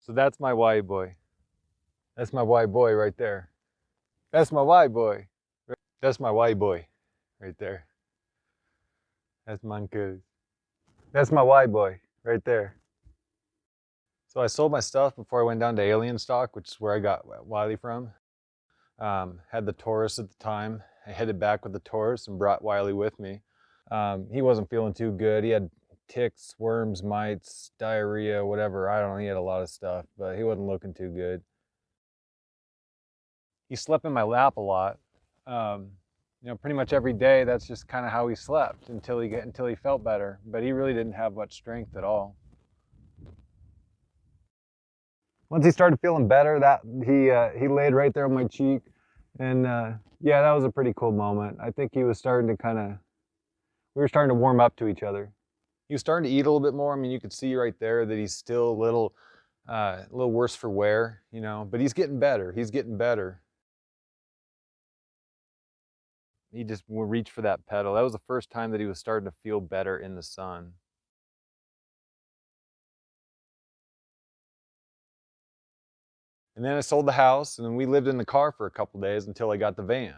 So that's my Wily boy. That's my Wily boy right there. That's my Wily boy. That's my Wily boy right there. That's Mankus. That's my Wily boy right there. So I sold my stuff before I went down to Alien Stock, which is where I got Wily from. Had the Taurus at the time. I headed back with the Taurus and brought Wily with me. He wasn't feeling too good. He had ticks, worms, mites, diarrhea, whatever. I don't know. He had a lot of stuff, but he wasn't looking too good. He slept in my lap a lot. You know, pretty much every day. That's just kind of how he slept until he felt better. But he really didn't have much strength at all. Once he started feeling better, that he laid right there on my cheek, and yeah, that was a pretty cool moment. I think he was starting to we were starting to warm up to each other. He was starting to eat a little bit more. I mean, you could see right there that he's still a little worse for wear, you know, but he's getting better. He's getting better. He just reached for that pedal. That was the first time that he was starting to feel better in the sun. And then I sold the house, and then we lived in the car for a couple days until I got the van.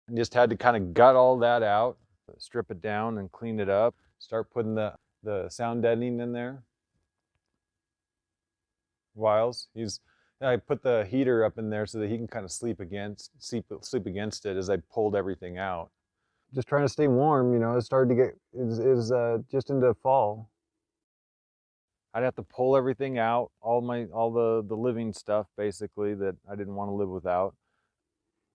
And just had to kind of gut all that out, strip it down and clean it up, start putting the sound deadening in there. Wiles, I put the heater up in there so that he can kind of sleep against it as I pulled everything out. Just trying to stay warm, you know. It started to get just into fall. I'd have to pull everything out, all the living stuff basically that I didn't want to live without.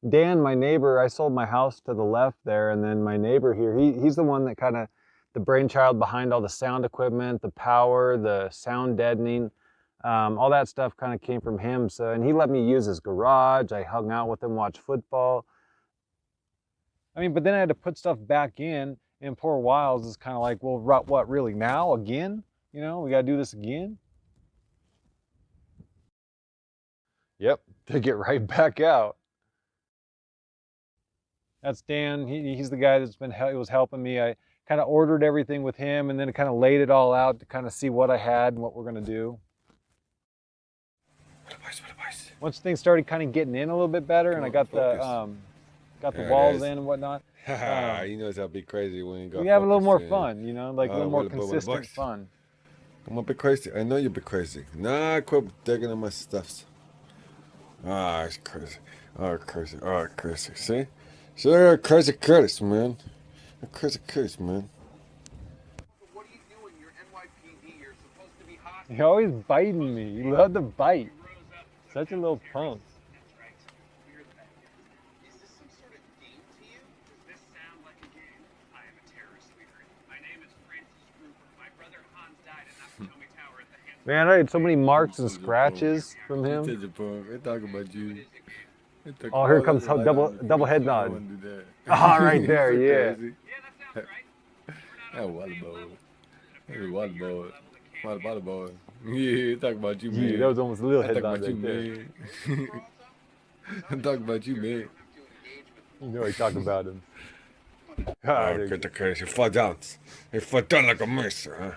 Dan, my neighbor, I sold my house to the left there, and then my neighbor here, he's the one that kind of the brainchild behind all the sound equipment, the power, the sound deadening, all that stuff kind of came from him. So, and he let me use his garage. I hung out with him, watched football. I mean, but then I had to put stuff back in, and poor Wiles is kind of like, well, what, really, now, again? You know, we got to do this again? Yep, to get right back out. That's Dan. He's the guy that's was helping me. I kind of ordered everything with him, and then kind of laid it all out to kind of see what I had and what we're gonna do. Once things started kind of getting in a little bit better, and I got the walls in and whatnot. You know it's a bit crazy when you got. We have a little more fun, you know, like a little more consistent fun. I'm a bit crazy. I know you're a bit crazy. Nah, quit digging in my stuffs. Ah, it's crazy. Oh, crazy. Oh, crazy. See? Sure, crazy Curtis, man. Crazy Curtis, man. What are you doing? You're NYPD. You're supposed to be hot. You're always biting me. You love to bite. Such a little punk. That's right. We're the bad guys. Is this some sort of game to you? Does this sound like a game? I am a terrorist leader. My name is Francis Gruber. My brother Hans died at Nakatomi Tower at the hands of... Man, I had so many marks and scratches from him. They talk about you. Oh, here comes double head nod. Ah, right there, yeah. Yeah, that sounds right. That water boy. Hey, water boy. Water boy. Yeah, talk about you, man. Yeah, that was almost a little head talk nod about you, right there. man. I'm talking about you, man. You know I talk about him. Oh, get the case. He fell down. He fell down like a mice, huh?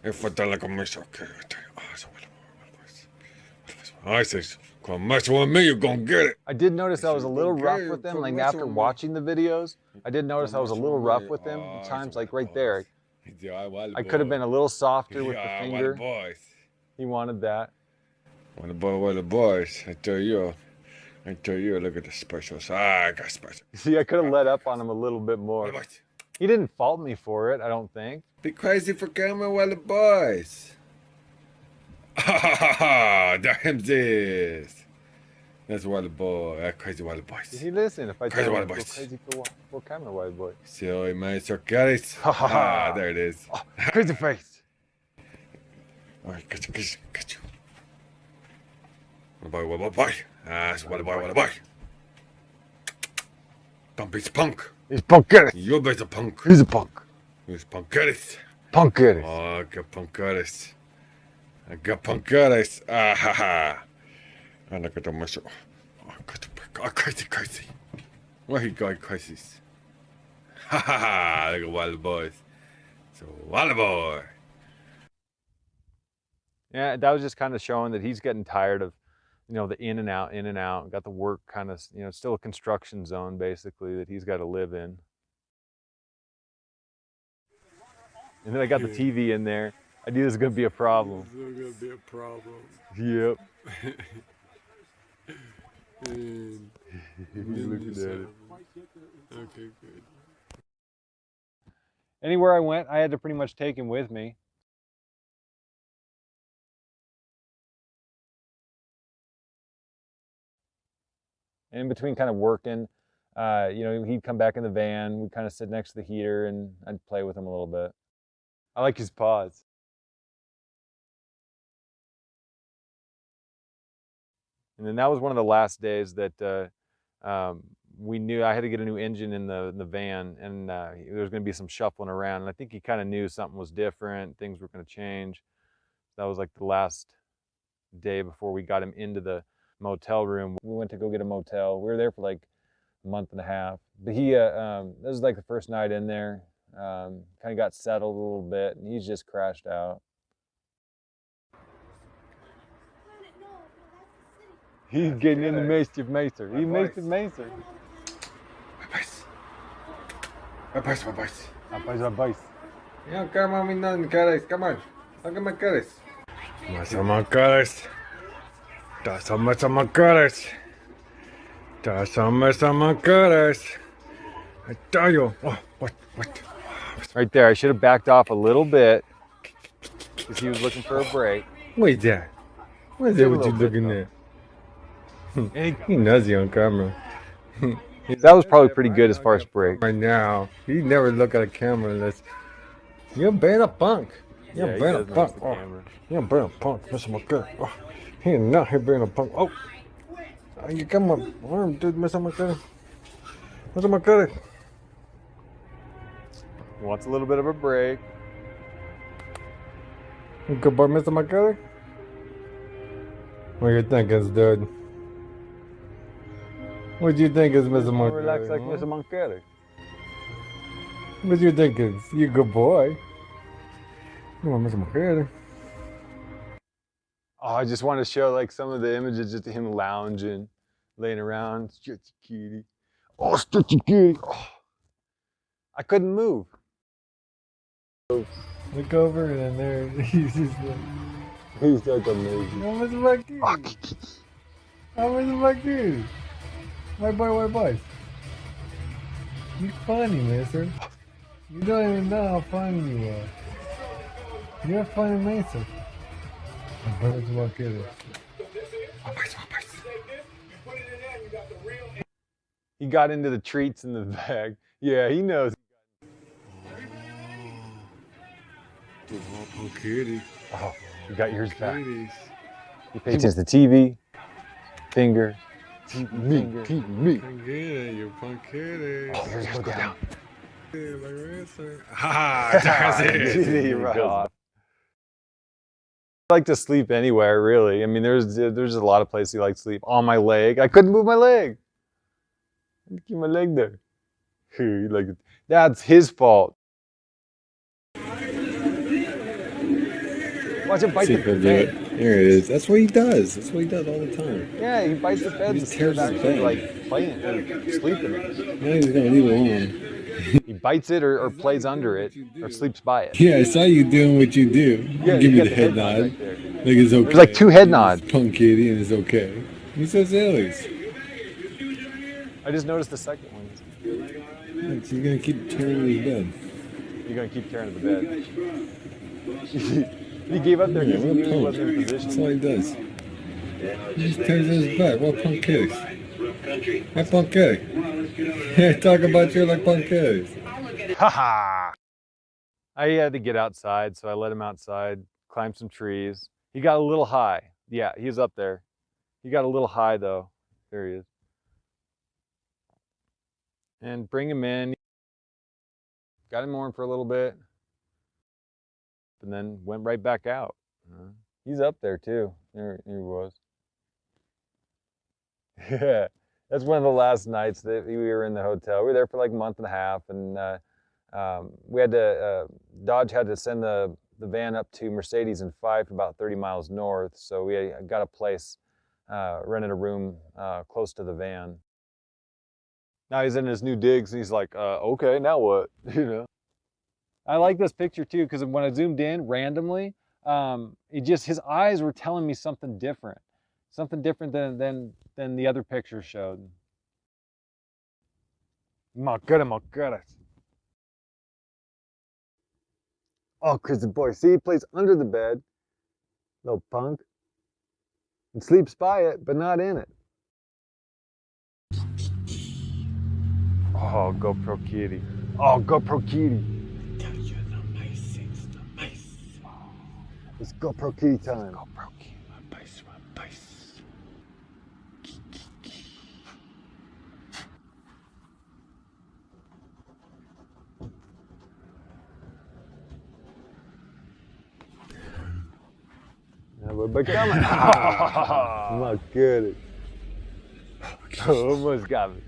He fell down like a mice. Okay, I tell you. Oh, so I says, come mess with me, you're gonna get it. I did notice I was a little rough with them, like after watching the videos. I did notice I was a little rough with them at times, like right there. I could have been a little softer with the finger. He wanted that. Water boys. I tell you, look at the specials. I got specials. See, I could have let up on him a little bit more. He didn't fault me for it, I don't think. Be crazy for camera, Water boys. Ha ha ha ha! That's this. That's Water boy. That crazy Water boys. Did he listen? If I crazy tell him Water go boys. crazy for camera, Wily boy. Silly maestro Caris. Ha ha ha! There it is. Oh, crazy face. All right, got you. Water boy. That's Water boy. Don't be punk. He's punkeris. You're a punk. He's a punk. He's punkeris. Punkeris. Oh, I got punkeris. Ah ha ha. I look at the muscle. Oh, crazy. Why he got crazy? Ha ha ha. Look at Wild boys. So, Wild boy. Yeah, that was just kind of showing that he's getting tired of, you know, the in and out, in and out. Got the work kind of, you know, it's still a construction zone basically that he's got to live in. And then I got the TV in there. I knew this was gonna be a problem. This is gonna be a problem. Yep. And He's looking at it. okay, good. Anywhere I went, I had to pretty much take him with me. And in between kind of working, you know, he'd come back in the van, we'd kind of sit next to the heater and I'd play with him a little bit. I like his paws. And then that was one of the last days that we knew I had to get a new engine in the van, and there was going to be some shuffling around. And I think he kind of knew something was different, things were going to change. That was like the last day before we got him into the motel room. We went to go get a motel. We were there for like a month and a half. But this was like the first night in there. Kind of got settled a little bit, and he's just crashed out. He's getting in the mischief master. He mischief master. Rapaz. Rapaz. Yeah, come on, no, caras, come on. Look at my caras. Más a my caras. Das a más a my caras. Das a más a my caras. I tell you. Oh, what? Right there. I should have backed off a little bit because he was looking for a break. Wait there. What you looking at? He nutty on camera. That was probably pretty good as far as break. Right now, he never look at a camera unless you're being a punk. You're being a punk. Oh, you're being a punk, Mr. McCurry. Oh, he's not here being a punk. Oh, you come on, dude, Mr. McCurry. Mr. McCurry. He wants a little bit of a break. Good boy, Mr. McCurry. What you thinking, dude? What do you think is Mr. McCurry? Relax like Mr. Moncada. What do you think is? You a good boy. Come on, Mr. McCurry. Oh, I just want to show like some of the images just of him lounging, laying around. Stretchy kitty. Oh, stretchy kitty. Oh. I couldn't move. Look over and there he's just like, He's like amazing. oh, Mr. McCurry. Oh, Mr. McCurry. White boy. You funny, mister. You don't even know how funny you are. You're a funny mister. Mr. McCurry. He got into the treats in the bag. Yeah, he knows. Oh, kitty. Oh, you got yours back. Kitties. He pays attention to TV, finger, Me. finger. Yeah, you punk kitty. Oh, here's go down. Ha! That's it. You're right off. I like to sleep anywhere, really. I mean, there's a lot of places you like to sleep. On my leg. I couldn't move my leg. Keep my leg there. You like it. That's his fault. Watch him bite the bed. There it is. That's what he does. That's what he does all the time. Yeah, he bites the bed instead of actually like playing or sleeping. Now he's gonna leave it alone. He bites it or plays under it or sleeps by it. Yeah, I saw you doing what you do. Yeah, Give you me got the head nod. right there. Like it's okay. There's like 2 head nods. Punk kitty and it's okay. He's so silly. I just noticed the second one. She's gonna keep turning his bed. You're gonna keep tearing to the bed. He gave up there because he knew he wasn't in That's position. all he does. He just turns his bed. What punk kitties? What punk kitty? Talk about you like punk kitties. Haha! I had to get outside, so I let him outside, climb some trees. He got a little high. Yeah, he's up there. He got a little high though. There he is. And bring him in. Got him on for a little bit. And then went right back out. He's up there too. There he was. Yeah, that's one of the last nights that we were in the hotel. We were there for like a month and a half, and we had to Dodge had to send the the van up to Mercedes and Fife, about 30 miles north. So we got a place, rented a room close to the van. Now he's in his new digs, and he's like, okay, now what? You know. I like this picture too, because when I zoomed in randomly, his eyes were telling me something different than the other pictures showed. My goodness. Oh, crazy boy. See, he plays under the bed, little punk, and sleeps by it, but not in it. Oh, GoPro Kitty. Oh, GoPro Kitty. It's GoPro Kitty time. GoPro Kitty. Yeah, we're becoming. My goodness. Almost got me.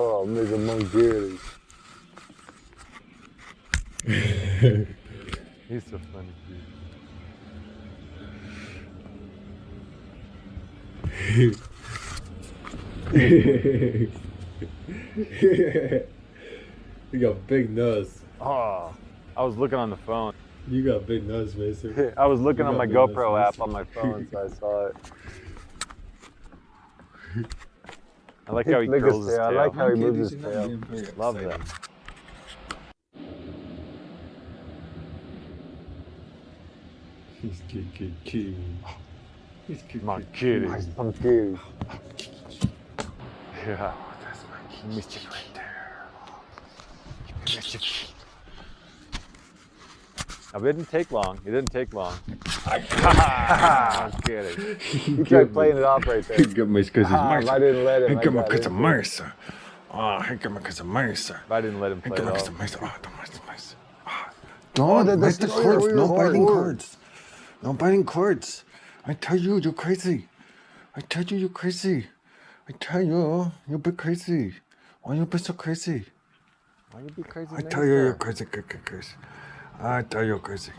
Oh, Mr. Monkey. He's so funny, dude. You got big nose. Oh, I was looking on the phone. You got big nose, Mason. I was looking You on my got big GoPro nose, app on my phone, so I saw it. I like how he Look curls his tail. tail. I like how he moves his tail. Love that. He's cute. He's cute. My kitty. Nice kitty. Yeah. That's my kitty. Mischief right there. Mischief. Now, it didn't take long. It didn't take long. I'm kidding. He tried playing it off right there. He got me because he's Mercer. I didn't let him. He got me because of Mercer. Oh, he got me because of Mercer. I didn't let him play it off. Mercer. Oh, don't Mercer. Don't bite the cords. No biting cords. No biting cords. I tell you, you're crazy. I tell you, you're crazy. I tell you, you're a bit crazy. Why you be so crazy? Why you be crazy? I tell you, you're crazy. I tell you, you're crazy.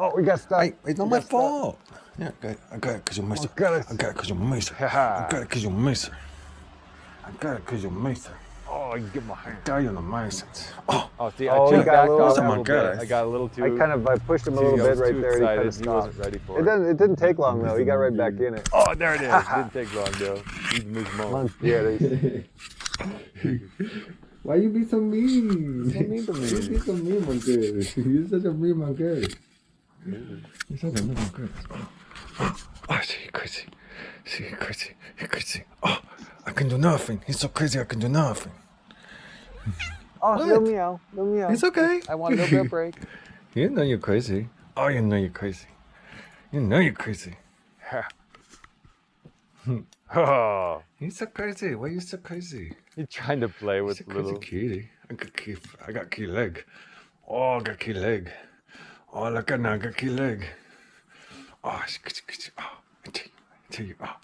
Oh, we got stuck. It's not my fault. Yeah, I got it because you're Mercer. I got it because you're Mercer. I got it because you're Mercer. I got it because you're Mercer. Oh, I can get my hand. Tell you the license. Oh, see, I backed off a little bit. I got a little too. I pushed him a little bit right there. He kind of stopped. He wasn't ready for it. It didn't take long though. He got right back in it. Oh, there it is. It didn't take long though. He's moved more. Why you be so mean? So mean to me. You be so mean, monkey. You're such a mean monkey. You're such a mean monkey. Oh, she's crazy. She's crazy. He's crazy. Oh, I can do nothing. He's so crazy. I can do nothing. Oh, no meow. No meow. It's okay. I want a little bit of break. You know you're crazy. Oh, you know you're crazy. You know you're crazy. Oh, He's so crazy. Why are you so crazy? he's trying to play with He's a little. crazy kitty. I got key leg. Oh, I got key leg. Oh, look at now, I got key leg. Oh, I tell you. Oh.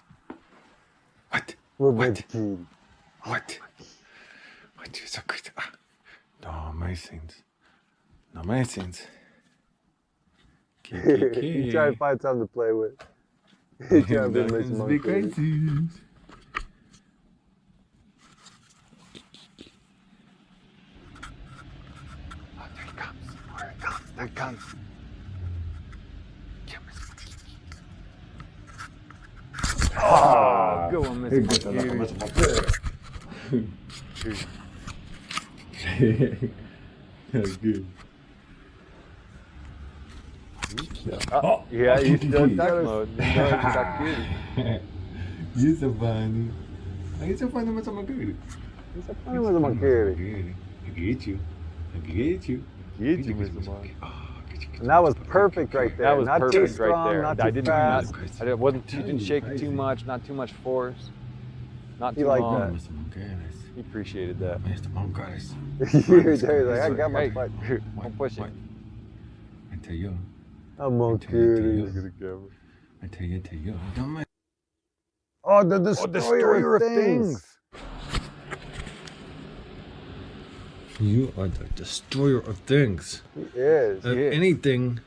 What? What? What? What? You're so crazy. No, my sins. No, my sins. He tried to find something to play with. He tried to be some be crazy. Oh, there he comes. There he comes. Oh, good one, Mr. That's good. Yeah, he's still in duck mode. He's duck cutie. You're so funny. You're so funny with my kitty. He's a funny with my kitty. I get you. Get you, Mr. Mark. And that was perfect right there. That was not perfect too strong, right there. Not I too didn't, fast. I didn't shake it too much. Not too much force. Not He too liked long. that. He appreciated that. Mr. Mongolis. He's like, I got my fight. Don't push it. I tell you. I'm on I tell you. kitty. Look at the camera. I I tell you, don't mind. Oh, the destroyer of things. You are the destroyer of things. He is. Of anything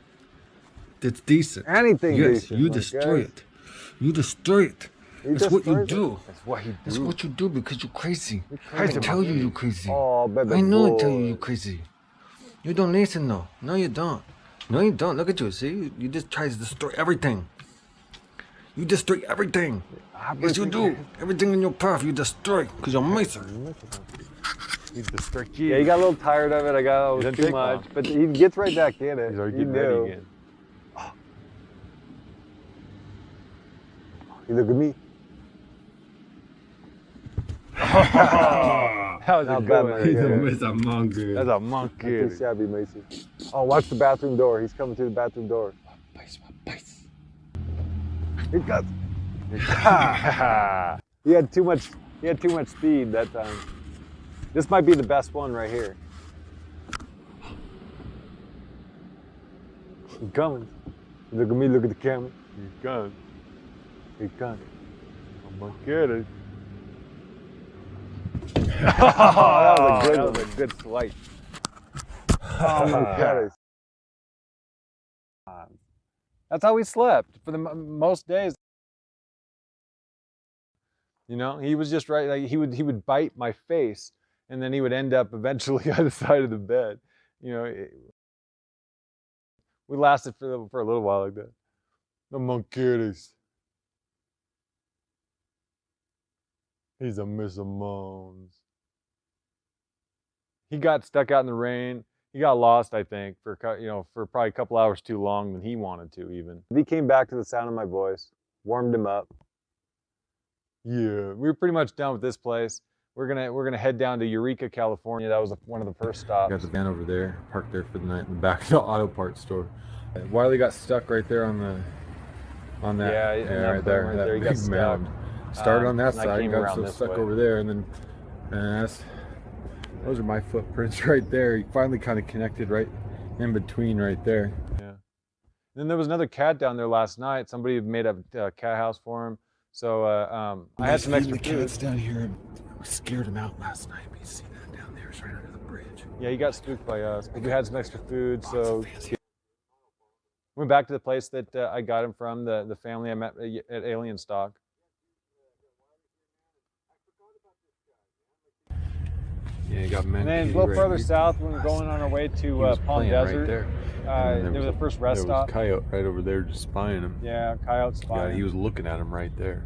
that's decent. Anything yes, decent, you my destroy guys. it. You destroy it. He That's what you destroys it. do. That's what he That's do. what you do because you're crazy. crazy, I tell you man. you're crazy. Oh, baby I know I tell you boy. you're crazy. You don't listen though. No, you don't. No, you don't. Look at you. See, you just try to destroy everything. You destroy everything. Yes, you do. Everything in your path, you destroy because you're miser. He's destroyed. Yeah, he got a little tired of it. I got a little too much, but he gets right back in it. He's already He getting ready knew. again. You look at me. That was Not a bad, good man. one. Yeah. miser monkey. That's a Not monkey. too shabby, Macy. Oh, watch the bathroom door. He's coming through the bathroom door. He got. He had too much. He had too much speed that time. This might be the best one right here. He's coming. Look at me. Look at the camera. He's gone. He's coming. I'm gonna get it. Oh, that was a good That one. was a good slice. Oh my God. That's how we slept for the most days. You know, he was just right. Like he would bite my face, and then he would end up eventually on the side of the bed. You know, we lasted for a little while like that. The monkeys. He's a Mr. Moans. He got stuck out in the rain. He got lost, I think, for probably a couple hours too long than he wanted to even. He came back to the sound of my voice, warmed him up. Yeah, we were pretty much done with this place. We're gonna head down to Eureka, California. That was one of the first stops. Got the van over there, parked there for the night in the back of the auto parts store. Wiley got stuck right there on that. Yeah, in that right berm there, right that there, he got big stuck. mound. Started on that And I side, came got around so this stuck way. over there, and then those are my footprints right there. He finally kind of connected right in between right there. Yeah. Then there was another cat down there last night. Somebody had made a cat house for him. So I had some extra the food. cats down here. We scared him out last night. You see that down there? It's right under the bridge. Yeah, he got spooked by us. But we had some extra food, so went back to the place that I got him from, the family I met at Alien Stock. Yeah, you got men. And then a little further south, when we're going on our way to Palm Desert, right there. there was the first rest There was stop. a coyote right over there just spying him. Yeah, coyote spotting. Yeah, he was looking at him right there.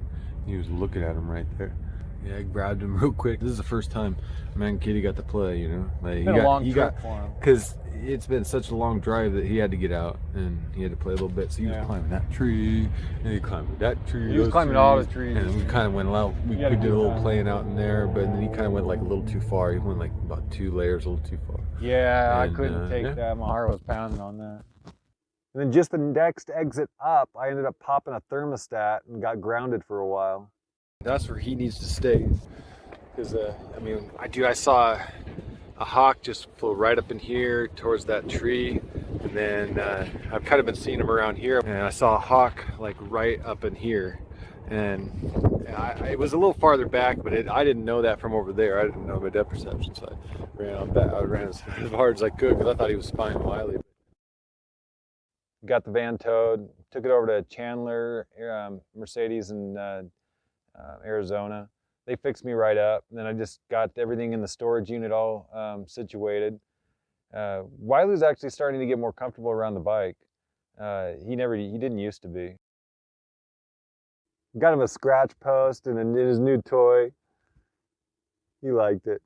Yeah, I grabbed him real quick. This is the first time man Kitty got to play, you know. Like, It's been a long trip for him. because it's been such a long drive that he had to get out and he had to play a little bit. So he was climbing that tree, and he climbed that tree. He was those climbing all the trees, trees. And we kind of went out. We You gotta did a do little that. playing out in there, but then he kind of went like a little too far. He went like about 2 layers, a little too far. Yeah, I And, couldn't take yeah. that. My heart was pounding on that. And then just the next exit up, I ended up popping a thermostat and got grounded for a while. That's where he needs to stay. Because, I saw a hawk just flew right up in here towards that tree. And then I've kind of been seeing him around here. And I saw a hawk like right up in here. And it was a little farther back, but I didn't know that from over there. I didn't know my depth perception, so I ran on back. I ran as hard as I could because I thought he was spying Wiley. Got the van towed, took it over to Chandler, Mercedes in Arizona. They fixed me right up, and then I just got everything in the storage unit all situated. Wiley's actually starting to get more comfortable around the bike. He didn't used to be. Got him a scratch post and his new toy. He liked it.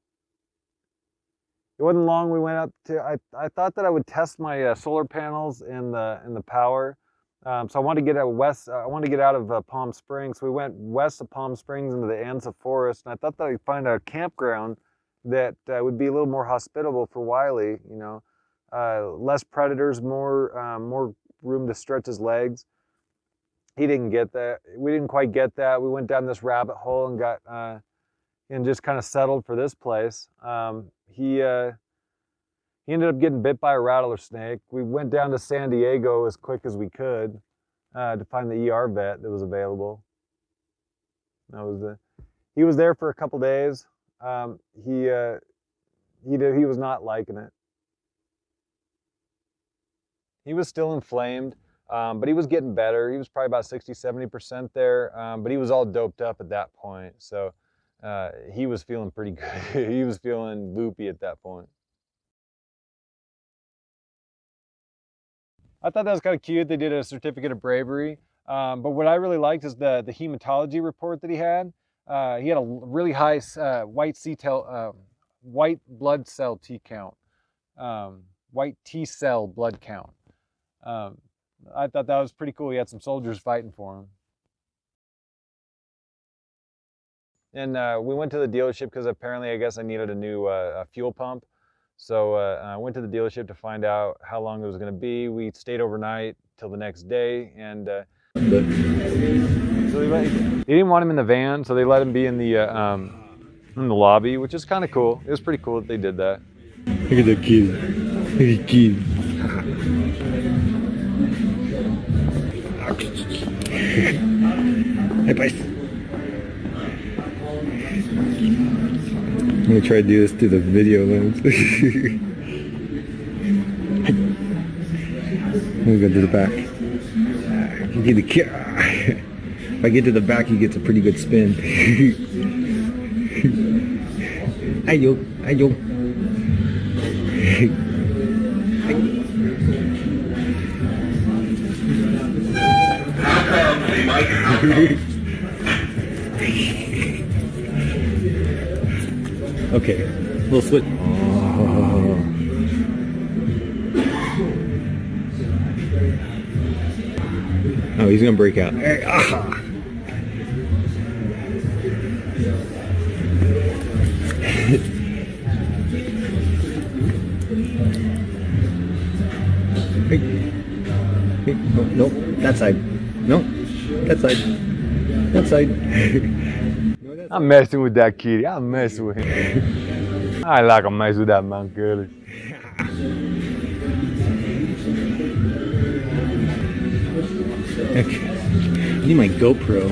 It wasn't long. We went up to. I thought that I would test my solar panels and the power. So I wanted to get out west. I wanted to get out of Palm Springs. So we went west of Palm Springs into the Anza Forest, and I thought that I'd find a campground that would be a little more hospitable for Wiley. You know, less predators, more room to stretch his legs. He didn't get that. We didn't quite get that. We went down this rabbit hole and got and just kind of settled for this place. He ended up getting bit by a rattler snake. We went down to San Diego as quick as we could. to find the ER vet that was available. He was there for a couple days. He was not liking it. He was still inflamed, but he was getting better. He was probably about 60-70% there, but he was all doped up at that point. So he was feeling pretty good. He was feeling loopy at that point. I thought that was kind of cute. They did a certificate of bravery. But what I really liked is the hematology report that he had. He had a really high white blood cell T count, white T cell blood count. I thought that was pretty cool. He had some soldiers fighting for him. And we went to the dealership because apparently I guess I needed a new fuel pump. So I went to the dealership to find out how long it was going to be. We stayed overnight till the next day, and so they didn't want him in the van, so they let him be in the lobby, which is kind of cool. It was pretty cool that they did that. Look at the kid. Look at the kid. Hey, bye. I'm gonna try to do this through the video lens. I'm gonna go to the back. You get the kid. If I get to the back, he gets a pretty good spin. Ayo, ayo. Okay, little switch. Oh, he's gonna break out. Hey, ah. Hey. Hey. Oh, nope, that side. Nope, that side. That side. I'm messing with that kitty. I'm messing with him. I like to mess with that man, girl. Okay. I need my GoPro.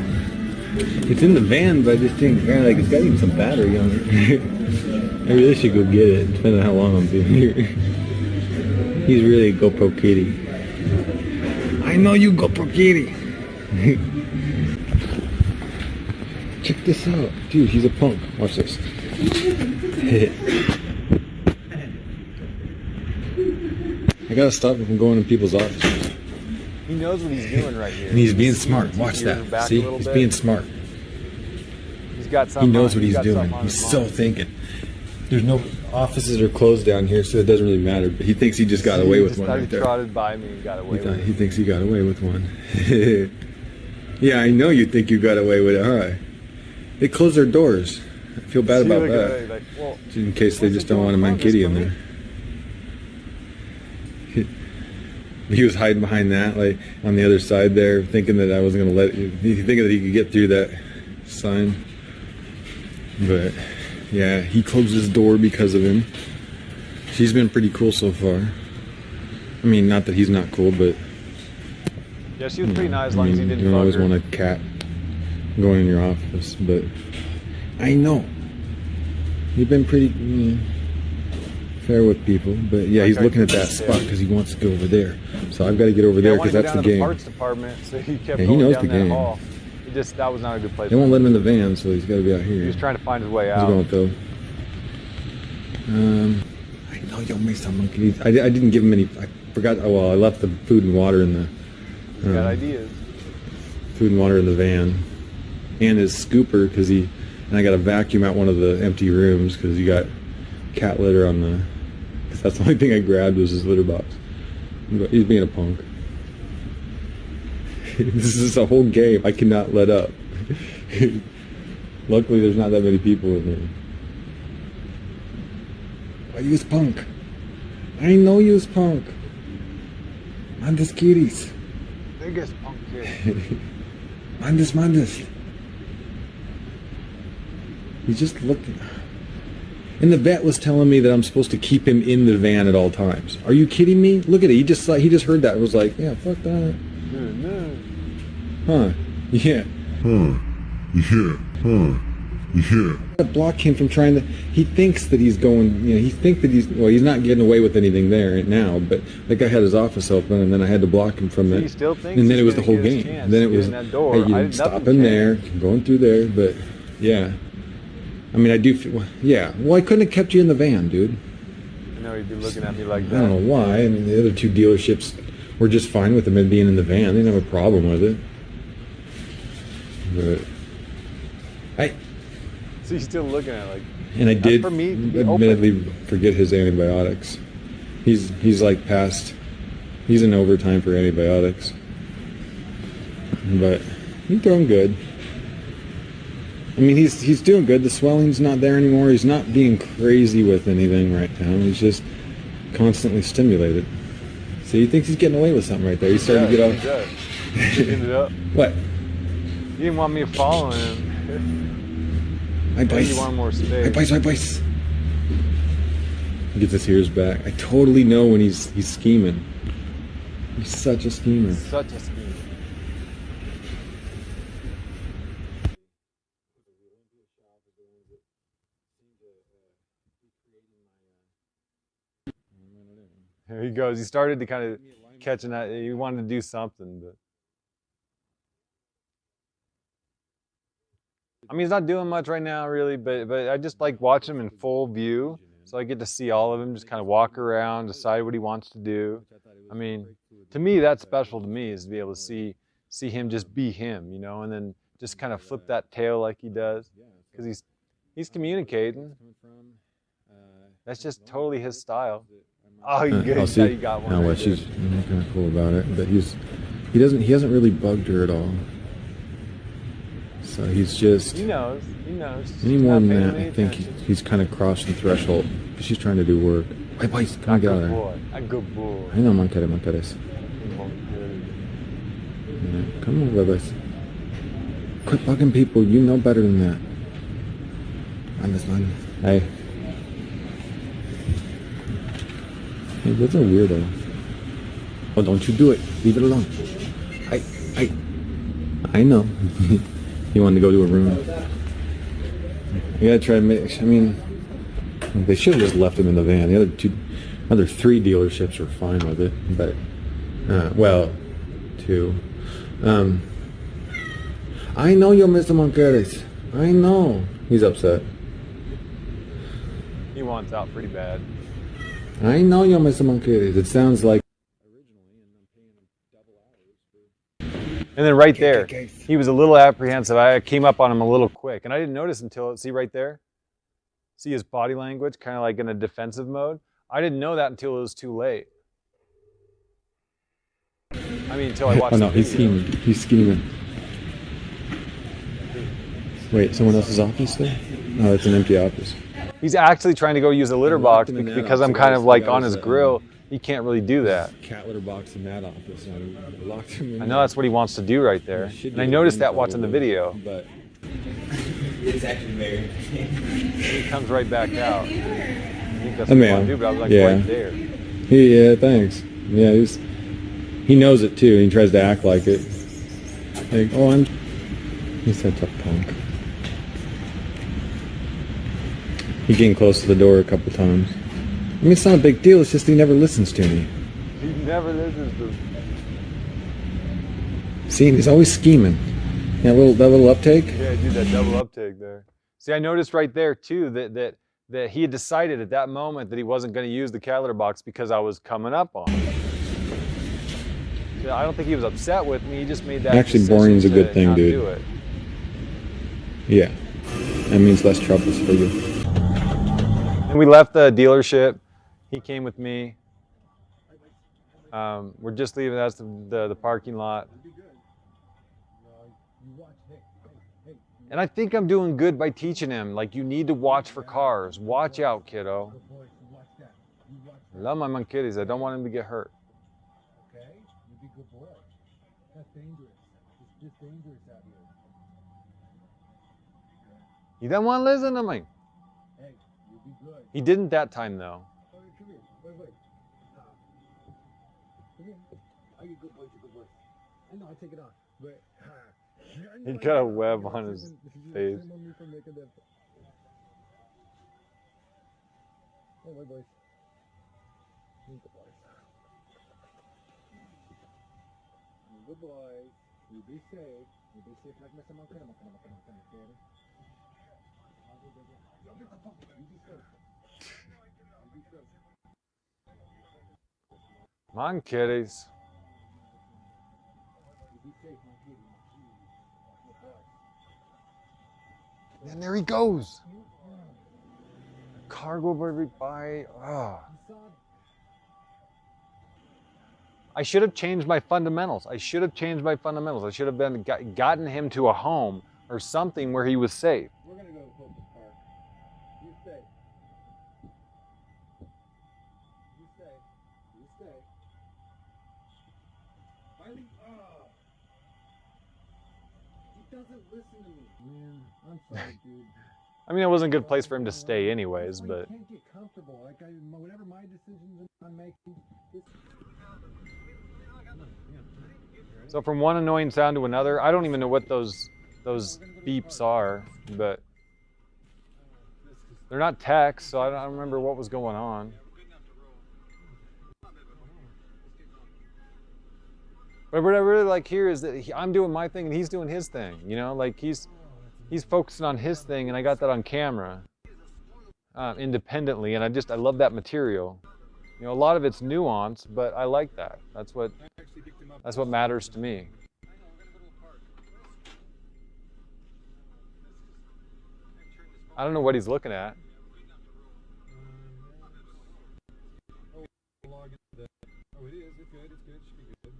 It's in the van, but I just think, man, like it's got even some battery on it. I really should go get it, depending on how long I'm being here. He's really a GoPro kitty. I know you, GoPro kitty. Check this out. Dude, he's a punk. Watch this. I gotta stop him from going in people's offices. He knows what he's doing right here. And he's being smart. Watch that. See? He's being smart. He's got something. He knows what he's doing. He's so thinking. There's no offices are closed down here, so it doesn't really matter. But he thinks he just got away with one right there. He trotted by me and got away with it. He thinks he got away with one. Yeah, I know you think you got away with it. All right. They closed their doors. I feel bad about that. Like, well, in case they just don't want a man kitty in there. He was hiding behind that, like on the other side there, thinking that I wasn't going to let you, thinking that he could get through that sign. But yeah, he closed his door because of him. She's been pretty cool so far. I mean, not that he's not cool, but yeah, she was pretty nice as long as he didn't you don't always bug her. want a cat going in your office, but I know you've been pretty fair with people, but yeah, he's looking at that spot because he wants to go over there. So I've got to get over there because that's the game. The parts department, so he kept Yeah, he going knows down the that game. hall. That was not a good place. They won't let him in the van, so he's got to be out here. He was trying to find his way How's out. it going, Phil? I know you'll make some monkey. I didn't give him any. I forgot. Oh well, I left the food and water in the. He's got ideas. Food and water in the van, and his scooper because he. And I got to vacuum out one of the empty rooms because he got cat litter on the. Because that's the only thing I grabbed was his litter box. But he's being a punk. This is a whole game. I cannot let up. Luckily, there's not that many people in there. Why use punk? I know use punk. Mandas kitties. Biggest punk kid. Mandas. He just looked. And the vet was telling me that I'm supposed to keep him in the van at all times. Are you kidding me? Look at it. He just heard that and was like, yeah, fuck that. No. Huh. Yeah. Huh. Yeah. Huh. Yeah. To block him from trying to. He thinks that he's going. You know, he thinks that he's. Well, he's not getting away with anything there now. But that guy had his office open, and then I had to block him from So it. he still thinks And then it he's was the gonna whole get his game. chance Then to it get was. in that door. Hey, you I didn't stop nothing him changed. there, going through there. But yeah. I mean, I do feel. Yeah. Well, I couldn't have kept you in the van, dude. I know he'd be looking at me like I that. don't know why. I mean, the other two dealerships were just fine with him being in the van. They didn't have a problem with it. But So he's still looking at it like. and I did for me to be admittedly forget his antibiotics. He's like past. He's in overtime for antibiotics. But he's doing good. I mean, he's doing good. The swelling's not there anymore. He's not being crazy with anything right now. He's just constantly stimulated. So he thinks he's getting away with something right there. He's starting to get off. He does. Picking it up. What? You didn't want me following him. I I think bites. you want more I space. bites. He gets his ears back. I totally know when he's scheming. He's such a schemer. Such a scheme. Here he goes. He started to kind of catching that. He wanted to do something, but I mean, he's not doing much right now, really. But I just like watch him in full view, so I get to see all of him. Just kind of walk around, decide what he wants to do. I mean, to me, that's special to me is to be able to see him just be him, you know, and then just kind of flip that tail like he does, because he's communicating. That's just totally his style. Oh, you I'll good? see. You got one. Now right what? there. She's kind of cool about it, but he hasn't really bugged her at all. So he's just He knows. He knows. any Just more not than paying that. any I think attention. he's kind of crossed the threshold because she's trying to do work. Wait, boys, come A on, get out good of there. boy. A good boy. I know, mancares. Yeah, come on, bebés. Quit bugging people. You know better than that. Understand? Hey. Hey, that's a weirdo. Oh, don't you do it. Leave it alone. I know. You wanted to go to a room. You gotta try to make. I mean, they should have just left him in the van. The other three dealerships were fine with it, but well, two. I know you're Mr. Monqueres. I know. He's upset. He wants out pretty bad. I know you're Mr. Monqueres. It sounds like. And then right there, he was a little apprehensive. I came up on him a little quick, and I didn't notice until, see right there? See his body language, kind of like in a defensive mode? I didn't know that until it was too late. I mean, until I watched Oh no, the he's video. scheming. He's scheming. Wait, someone else's office there? No, it's an empty office. He's actually trying to go use a litter box him in that because I'm office. kind of I like got on his, his grill. He can't really do that. Cat litter box in that office. I locked him in I know that's what he wants to do right there. And I noticed that watching the video. But It's actually very. He comes right back out. I think that's I what mean, he wanted to do, but I was like yeah. right there. yeah, thanks. Yeah, he knows it too. He tries to act like it. Like, oh, he's such a punk. He came close to the door a couple times. I mean, it's not a big deal. It's just he never listens to me. He never listens to. See, he's always scheming. That little uptake. Yeah, I did that double uptake there. See, I noticed right there too that he had decided at that moment that he wasn't going to use the cat litter box because I was coming up on him. See, I don't think he was upset with me. He just made that. Actually, decision boring's a to good thing, not dude. do it. Yeah, that means less troubles for you. And we left the dealership. He came with me. We're just leaving. That's the parking lot. And I think I'm doing good by teaching him, like, you need to watch for cars. Watch out, kiddo. I love my monkeys. I don't want him to get hurt. Okay, you be good boy. That's dangerous. It's just dangerous out here. He doesn't want to listen to me. Hey, you be good. He didn't that time, though. Come here. Wait. Come here. Are you good boy? You good boy. I know. I take it off. But He got a web on his face. Good boys. You be safe. You be safe like Mr. Monkey. You be safe. Come on, kitties. And there he goes. Cargo bird by. Oh. I should have changed my fundamentals. I should have gotten him to a home or something where he was safe. We're gonna go to Poker Park. You stay. You stay. You stay. Wily, he doesn't listen to me. Man, I'm sorry, dude. I mean, it wasn't a good place for him to stay anyways, but. I can't get comfortable. Like, whatever my decisions I'm making. So from one annoying sound to another, I don't even know what those beeps are, but they're not texts, so I don't remember what was going on. But what I really like here is that I'm doing my thing and he's doing his thing. You know, like he's focusing on his thing, and I got that on camera independently, and I love that material. You know, a lot of it's nuance, but I like that. That's what matters to me. I don't know what he's looking at. Oh, it is. It's good. It should be good.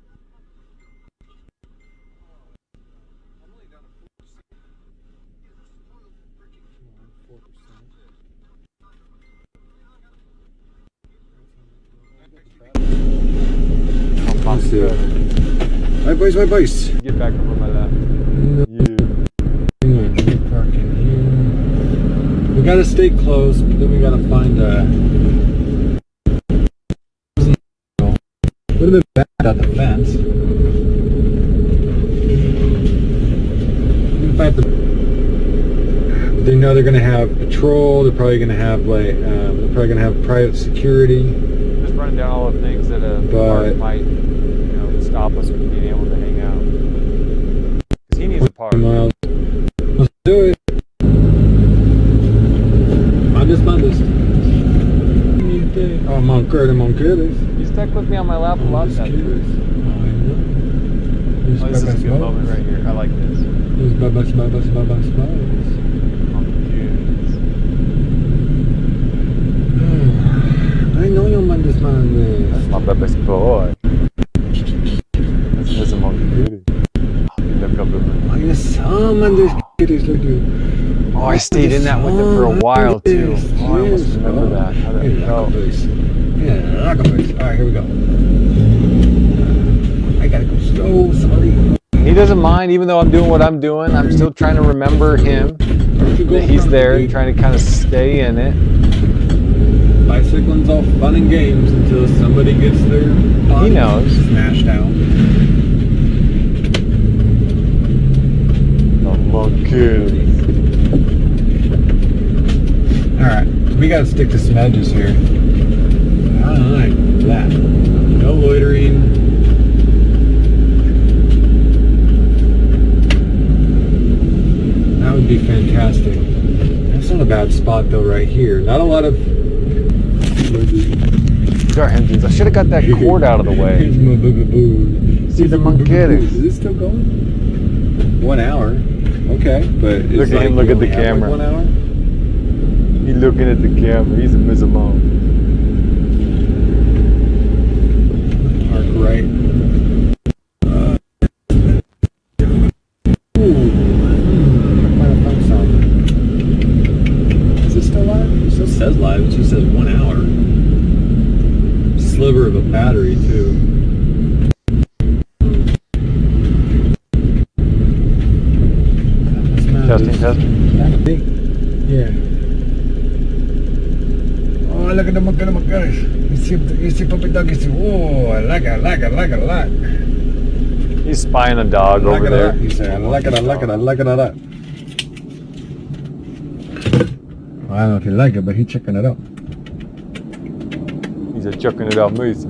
I'm only down to 4%. My boys. Get back up on my lap. We gotta stay close, but then we gotta find a little bit back at the fence. They know they're gonna have patrol. They're probably gonna have private security. Just running down all the things that a park might, stop us from being able to hang out. Because he needs a park. Let's do it. Mandas. Oh, monkeys. He stuck with me on my lap a lot that day. Oh, this is a good moment right here. I like this. I know you're Mandas. That's my baby's boy. This is a monkey. Look up at me. I saw Mandas. Oh, I stayed in that with him for a while too. Oh, I almost remember that. How did it go? Yeah, alright, here we go. I gotta go slow, sorry. He doesn't mind, even though I'm doing what I'm doing. I'm still trying to remember him. That he's there and trying to kind of stay in it. Bicycling's all fun and games until somebody gets their body smashed out. The monkey. Alright, we gotta stick to some edges here. I don't like that. No loitering. That would be fantastic. That's not a bad spot though right here. Not a lot of... I should have got that cord out of the way. See the monkey. Is it still going? 1 hour. Okay, but look at him, look at the camera. Like 1 hour? He's looking at the camera. He's a miserable. Park right. Is this still live? It still says live. It just says 1 hour. Sliver of a battery too. Testing. Yeah. Oh, look at the monkey. You see puppy dog. Oh, I like it a lot. He's spying the dog over there. He said, I like it, I like it, I like it, I like it. Well, I don't know if you like it, but he's checking it out. He's a chucking it out, moose.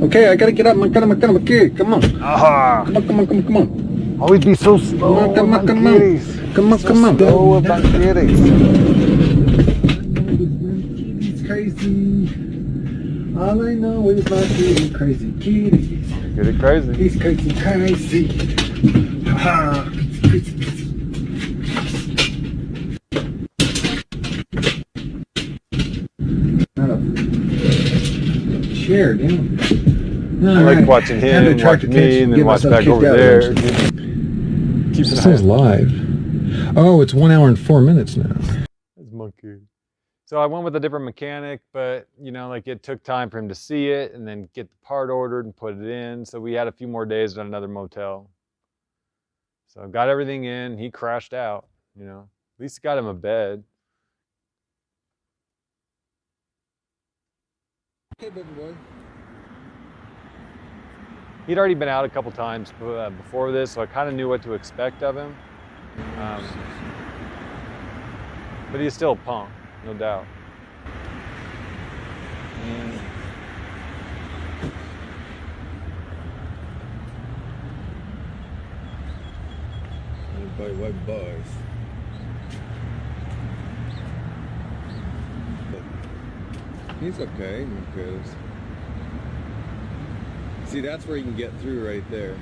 Okay, I gotta get up, okay, come on. Aha! Come on. Always be so slow. Come on. Come on. Slow about kitties. He's crazy. All I know is my kitty crazy kitties. Get it crazy. He's crazy. Ha crazy. Not a chair, damn. I like watching him, watch me, and then watch back over there. Keeps This is live. Oh, it's 1 hour and 4 minutes now. That's monkey. So I went with a different mechanic, but you know, like it took time for him to see it and then get the part ordered and put it in. So we had a few more days at another motel. So I got everything in. He crashed out. You know, at least got him a bed. Okay, baby boy. He'd already been out a couple times before this, so I kind of knew what to expect of him. But he's still a punk, no doubt. White boys. He's okay, because see, that's where you can get through right there.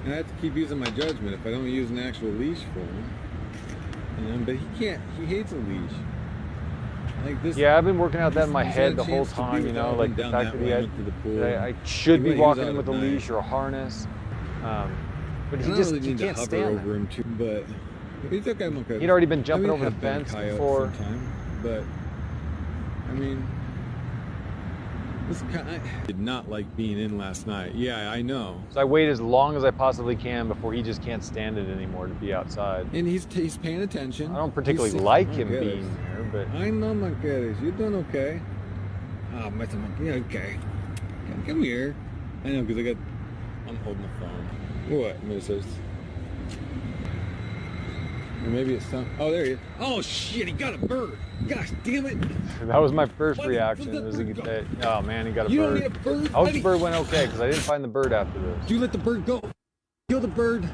And I have to keep using my judgment if I don't use an actual leash for him. But he can't. He hates a leash. Like this. Yeah, I've been working out that in my head the whole time. You know, like the fact that I should be walking him with a leash or a harness. But he just he can't stand over him too. But he's okay. I'm okay. He'd already been jumping over the fence before. But I mean. I did not like being in last night. Yeah, I know. So I wait as long as I possibly can before he just can't stand it anymore to be outside. And he's paying attention. I don't particularly like him being there, but I know, Monkeys. You're doing okay. Oh, my monkey. Yeah, okay. Come here. I know, because I'm holding the phone. What, Mrs.? Or maybe it's some. Oh, there he is. Oh shit! He got a bird. Gosh damn it! that was my first reaction. Was oh man, he got a bird. You don't need a bird. I hope the bird went okay because I didn't find the bird after this. You let the bird go. Kill the bird.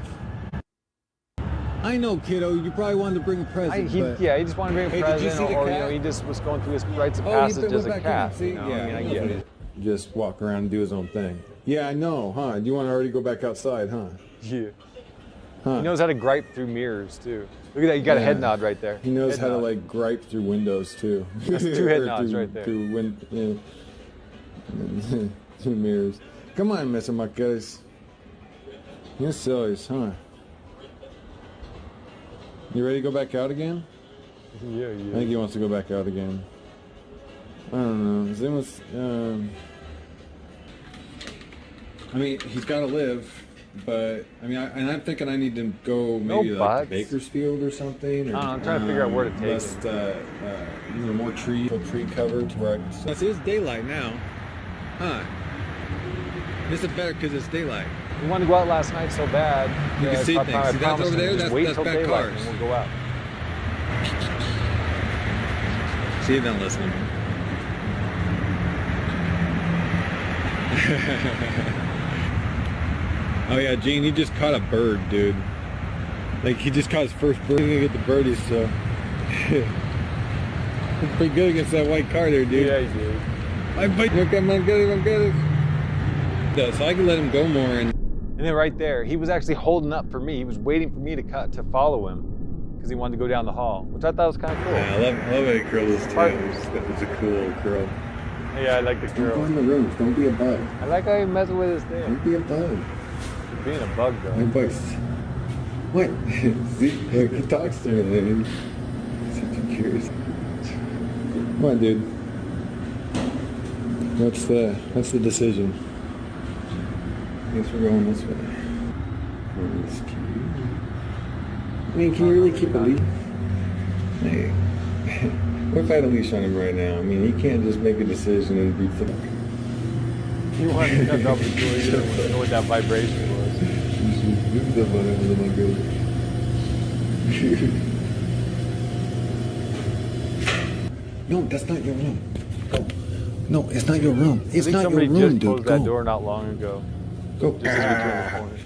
I know, kiddo. You probably wanted to bring a present. He just wanted to bring a present, or you know, he just was going through his rites of passage as a cat. You know? I mean, I get it. Just walk around and do his own thing. Yeah, I know, huh? You want to already go back outside, huh? Yeah. Huh. He knows how to gripe through mirrors too. Look at that, you got a head nod right there. He knows head how nod. to like gripe through windows too. That's 2 head nods right there. Through through mirrors. Come on, Mr. Marquez. You're silly, huh? You ready to go back out again? Yeah. I think he wants to go back out again. I don't know. I mean, he's got to live. But I mean, I'm thinking I need to go maybe like to Bakersfield or something. Or, I'm trying to figure out where to take it. More tree cover to where it is daylight now, huh? This is better because it's daylight. We wanted to go out last night so bad. You can see things. See, that's over there. That's back cars. And we'll go out. See, then listening. Oh yeah, Gene, he just caught a bird, dude. Like, he just caught his first bird. He's gonna get the birdies, so. He's pretty good against that white car there, dude. Yeah, he did. I bite. Look at my get it. So I can let him go more. And then right there, he was actually holding up for me. He was waiting for me to follow him because he wanted to go down the hall, which I thought was kind of cool. Yeah, I love how he curled his tail. It's a cool curl. Yeah, I like the curl. Don't go in the rooms. Don't be a bug. I like how he messing with his thing. Don't be a bug. Being a bug, though. My voice. What? See, look, he talks to me, and he's such a curious. Come on, dude. What's the decision? I guess we're going this way. I mean, can you really keep a leash? Hey, what if I had a leash on him right now? I mean, he can't just make a decision and be. You wanted to cut off the door, you didn't know what that vibration was. No, that's not your room. Go. No, it's not your room. I It's think not your somebody room, just dude. closed that Go. door not long ago. Go. Just as we turned the corner.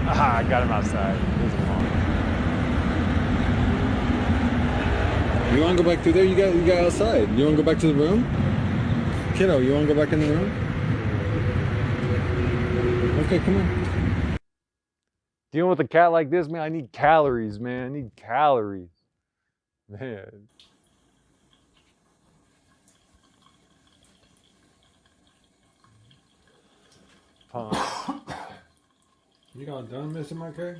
Ah, I got him outside. It was long. You want to go back through there? You got outside. You want to go back to the room? Kiddo, you want to go back in the room? Okay, come on. Dealing with a cat like this, man, I need calories, man. I need calories. Man. Punk. You all done, Mr. McKay?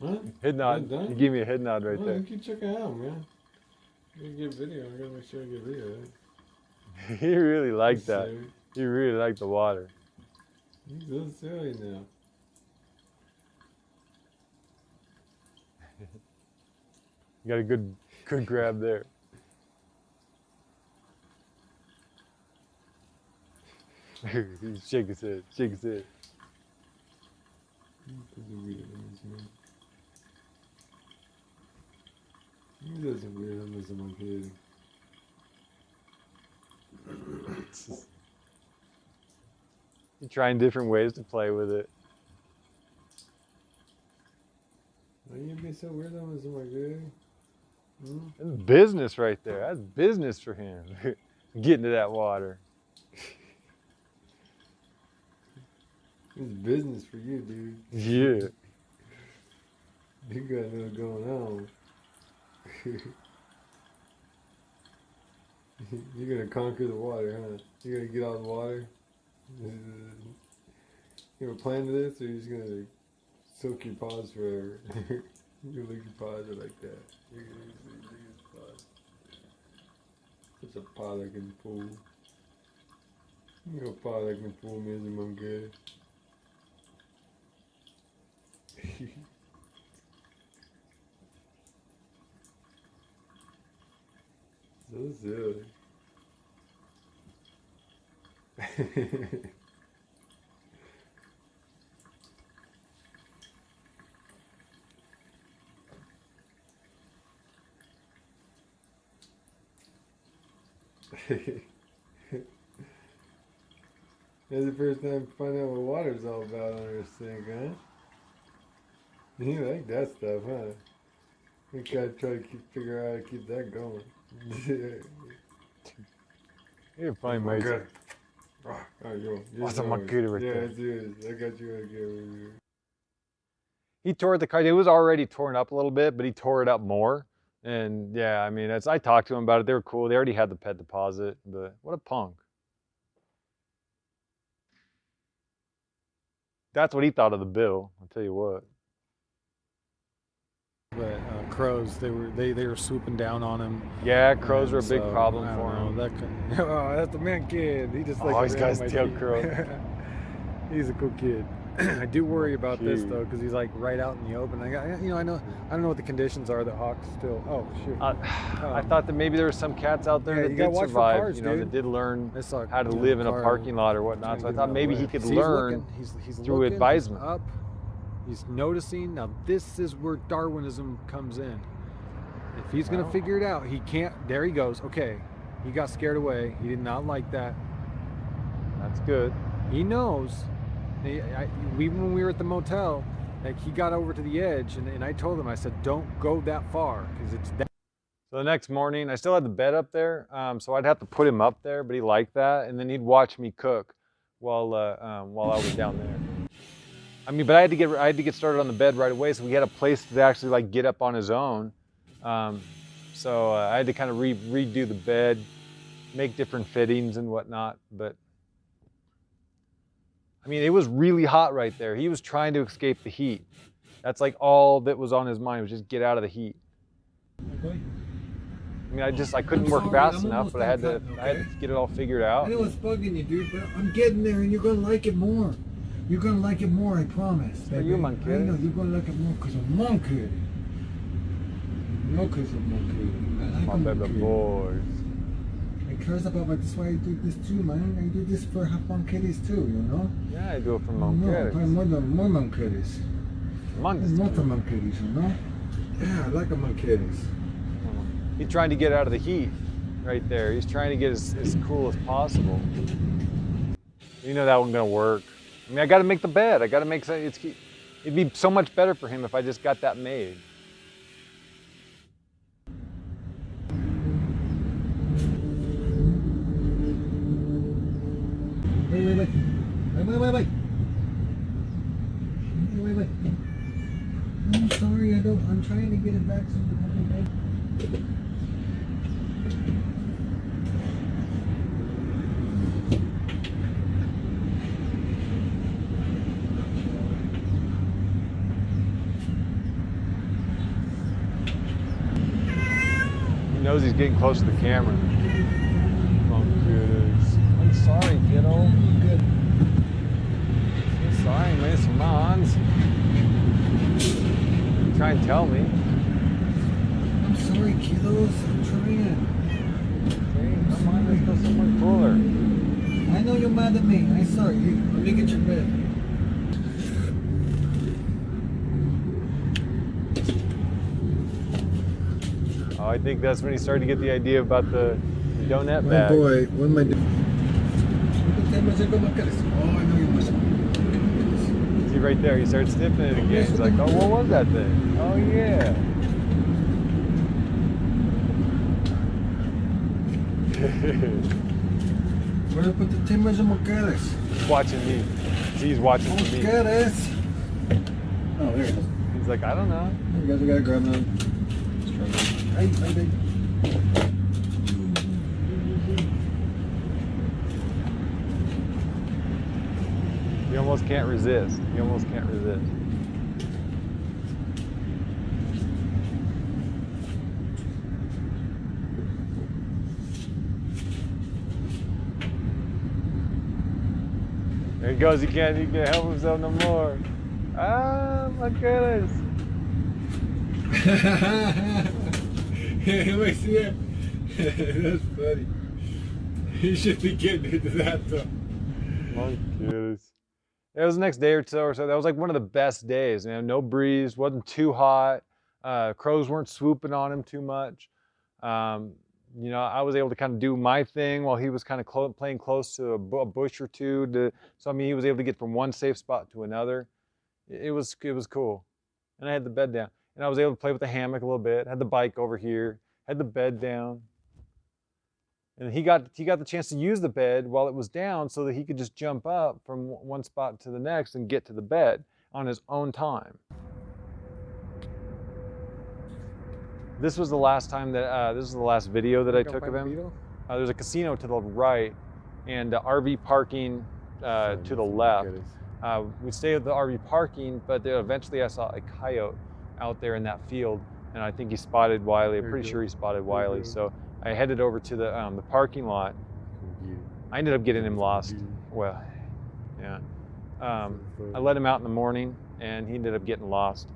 Huh? Head nod. Done? You gave me a head nod right Well, there. you keep checking out, man. You gotta get video. I gotta make sure I get video. Right? He really liked that. Silly. He really liked the water. You're so silly now. You got a good grab there. Shake his head. Shake his head. You did some weird. I'm missing my kid. You're trying different ways to play with it. Why you be so weird? I'm missing my kid. That's business right there. That's business for him. Getting to that water. It's business for you, dude. Yeah. You got nothing going on. You're gonna conquer the water, huh? You're gonna get out of the water? You have a plan to this, or you're just gonna soak your paws forever? You lick your paws are like that. You're gonna lick your paws. Such a paw that can fool. You're a paw that can fool me as a monkey. So silly. That's the first time finding out what water's all about on this thing, huh? You like that stuff, huh? We gotta try to figure out how to keep that going. You're fine, mate. Good. Oh, yo. What's a monkey right Yeah, there? it's yours. I got you again. He tore the card. It was already torn up a little bit, but he tore it up more. And yeah, I mean, I talked to him about it. They were cool. They already had the pet deposit, but what a punk. That's what he thought of the bill. I'll tell you what. But crows, they were swooping down on him. Yeah, crows were a big So, problem I for don't know, him. that oh, that's the man kid. He just like Oh, he's got his ran on tail my feet. curled. He's a cool kid. I do worry about this Cute. though, because he's like right out in the open. I don't know what the conditions are that hawks still. Oh shoot. I thought that maybe there were some cats out there Yeah, that you gotta did watch for survive, cars, you know, dude. that did learn It's like, how to you know, live in a car parking lot or whatnot. trying So I to thought get maybe out he of the could way. He's learn looking, he's through looking, advisement. He's up. He's noticing. Now this is where Darwinism comes in. If he's gonna figure it out, he can't. There he goes. Okay, he got scared away. He did not like that. That's good. He knows. Even when we were at the motel, like he got over to the edge, and I told him, I said, don't go that far because it's that. So the next morning, I still had the bed up there, so I'd have to put him up there, but he liked that, and then he'd watch me cook while I was down there. I mean, but I had to get started on the bed right away, so we had a place to actually like get up on his own. So I had to kind of redo the bed, make different fittings and whatnot. But I mean, it was really hot right there. He was trying to escape the heat. That's like all that was on his mind was just get out of the heat. Okay. I mean, I couldn't work fast enough, but I had to get it all figured out. I know it's bugging you, dude, but I'm getting there, and you're gonna like it more. You're gonna like it more, I promise. Baby. you, monkey. I know you're gonna like it more because I'm monkey. No, because I'm monkey. I like My a baby monkey. boys. I I cares about my, that's why I do this too, man. I do this for fun kitties too, you know? Yeah, I do it for No, monkeys. more man kitties. Monkeys. Not for man kitties, you know? Yeah, I like a man kitties. He's trying to get out of the heat right there. He's trying to get as cool as possible. You know that wasn't gonna work. I mean, I gotta make the bed. I gotta make it'd be so much better for him if I just got that made. Wait. I'm sorry, I'm trying to get it back so the fucking bed. He knows he's getting close to the camera. Monkeys. I'm sorry, kiddo. Good. I'm sorry, Miss Mons. Try and tell me. I'm sorry, kiddos. I'm trying. Hey, come on, let's go somewhere cooler. I know you're mad at me. I'm sorry. Here, let me get your bed. Oh, I think that's when he started to get the idea about the donut My bag. boy, what am I doing? Oh, I know you must. See right there, he started sniffing it again. He's like, oh, what was that thing? Oh, yeah. Where to put the timbers and mujeres? He's watching me. See, he's watching for me. Mujeres. Oh, there it is. He's like, I don't know. You guys gotta grab them. Hey, baby. You almost can't resist. You almost can't resist. There he goes. He can't help himself no more. Ah, my goodness. Wait, see that? That's funny. You should be getting into that though. My goodness. It was the next day or so. That was like one of the best days. You know, no breeze, wasn't too hot. Crows weren't swooping on him too much. You know, I was able to kind of do my thing while he was kind of playing close to a bush or two. So I mean, he was able to get from one safe spot to another. It was cool. And I had the bed down, and I was able to play with the hammock a little bit. Had the bike over here. Had the bed down. And he got the chance to use the bed while it was down so that he could just jump up from one spot to the next and get to the bed on his own time. This was the last time that, this is the last video that I took of him. There's a casino to the right and RV parking to the left. We stayed at the RV parking, but eventually I saw a coyote out there in that field, and I think he spotted Wily. I'm pretty sure he spotted Wily. So I headed over to the parking lot. I ended up getting him lost. Well, yeah. I let him out in the morning, and he ended up getting lost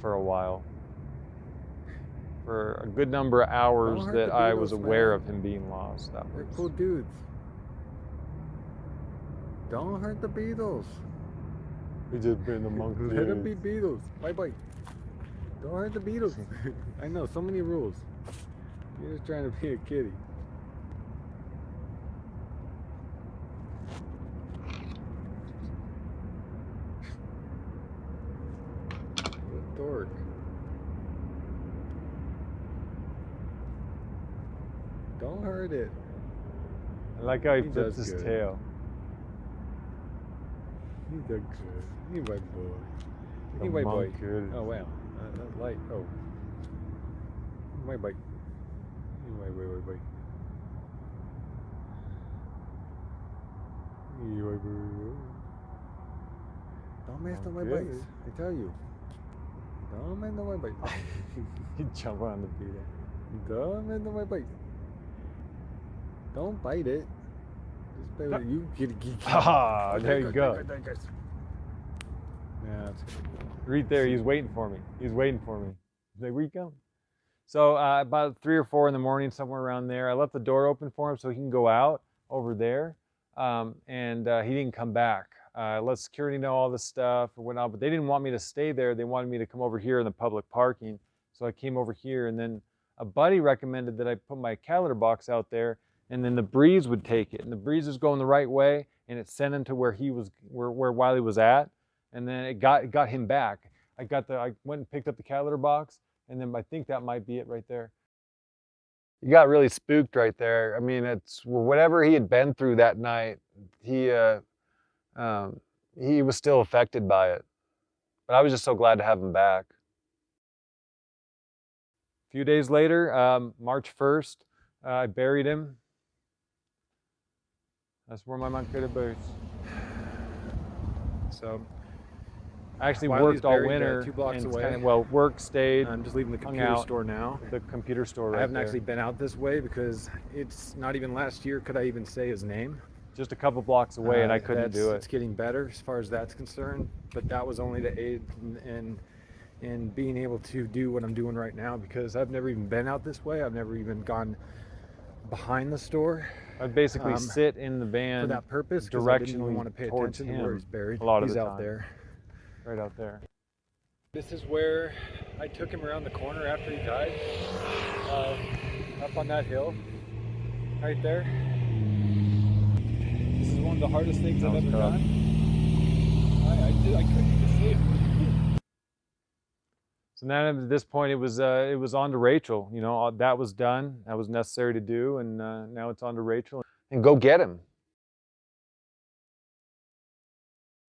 for a while. For a good number of hours that I was aware of him being lost. They're cool dudes. Don't hurt the beetles. We just been the monkeys. Let them be beetles. Bye. Don't hurt the beetles. I know, so many rules. You're just trying to be a kitty. What a dork. Don't hurt it. I like how he He flips does his good. tail. He does good. He white boy. The He white boy. monkey. Oh wow. That light. Oh. White boy. White boy. Don't mess the white Okay. bikes. I tell you. Don't mess the white bikes. He jump on the beetle. Don't mess the white bikes. Don't bite it. Just play with it. You get it. Ah, there you go. Yeah, that's Right there, he's waiting for me. He's waiting for me. He's like, where you going? So about 3 or 4 in the morning, somewhere around there, I left the door open for him so he can go out over there, and he didn't come back. Let security know all this stuff or whatnot, but they didn't want me to stay there. They wanted me to come over here in the public parking. So I came over here, and then a buddy recommended that I put my cat litter box out there, and then the breeze would take it, and the breeze was going the right way, and it sent him to where he was, where Wiley was at, and then it got him back. I went and picked up the cat litter box, and then I think that might be it right there. He got really spooked right there. I mean, it's whatever he had been through that night, he was still affected by it. But I was just so glad to have him back. A few days later, March 1st, I buried him. That's where my mom created boots. So I actually Wiley's worked all buried, winter. 2 blocks and away. kind of, well, work, stayed. I'm just leaving the hung computer out. store now. The computer store right I haven't there. actually been out this way because it's not even last year could I even say his name. Just a couple blocks away, and I couldn't do it. It's getting better as far as that's concerned, but that was only to aid in being able to do what I'm doing right now, because I've never even been out this way. I've never even gone behind the store. I'd basically sit in the van for that purpose, because I didn't even directionally want to pay towards attention to him where he's buried. a lot of He's the out time. there. Right out there. This is where I took him around the corner after he died, up on that hill, right there. This is one of the hardest things I've ever done. I couldn't even see it. So now at this point, it was on to Rachel. You know, that was done. That was necessary to do, and now it's on to Rachel. And go get him.